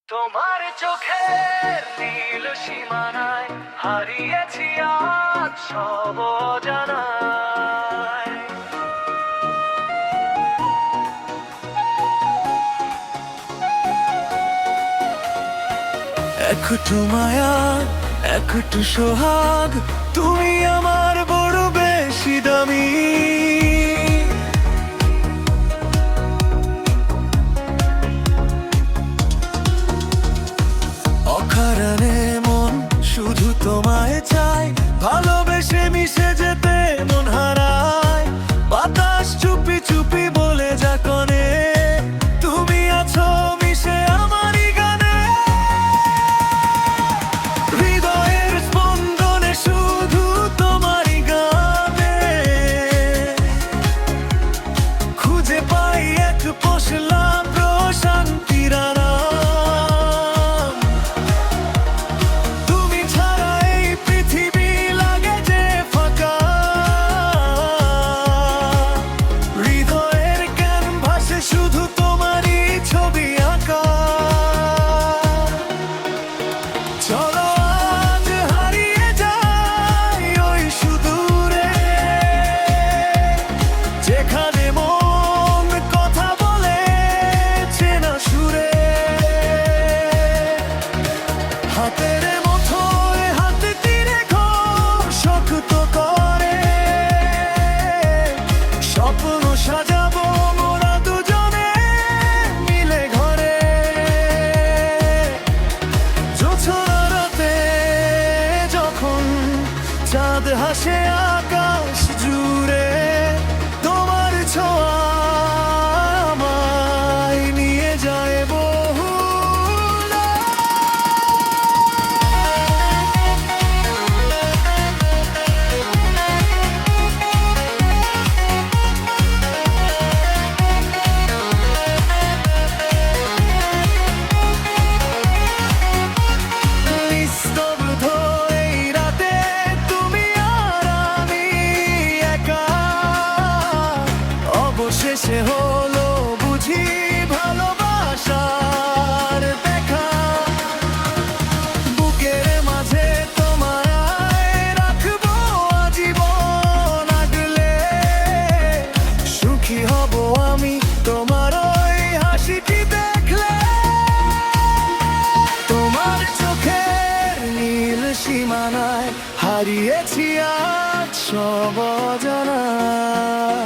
তোমার চোখের নীল সীমানায় হারিয়েছি আজ সব অজানায়। একটু মায়া, একটু সোহাগ, তুমি আমার বড় বেশি দামি। অকারণে মন শুধু তোমায় চায়, ভালোবেসে মিশে যেতে মন হারায়। বাতাস চুপি চুপি বলে যাকনে, তুমি আছো মিশে আমারই গানে। হৃদয়ের স্পন্দনে শুধু তোমারই গানে খুঁজে পাই এক পশলা প্রশান্তির আরাম। তুমি ছাড়া এই পৃথিবী লাগে যে ফাঁকা, হৃদয়ের ক্যানভাসে শুধু তোমারই ছবি আঁকা। চলো আজ হারিয়ে যাই ওই সুদূরে, যেখানে মন কথা বলে চেনা সুরে। হাতের মুঠোয় হাত তীরে শক্ত করে, স্বপ্ন সাজাবো মোরা দুজনে মিলে ঘরে। জোছনা রাতে যখন চাঁদ হাসে আকাশ জুড়ে, তোমার ছোঁয়া আমায় নিয়ে যায় বহু নিস্তব্ধ এই রাতে তুমি আর আমি একা। অবশেষে হলো বুঝি ভালোবাসার দেখা। বুকের মাঝে তোমায় রাখবো আজীবন আগলে। সুখী হব আমি তোমার ওই হাসিটি দেখলে। তোমার চোখের নীল সীমানায় হারিয়েছি আজ সব অজানায়।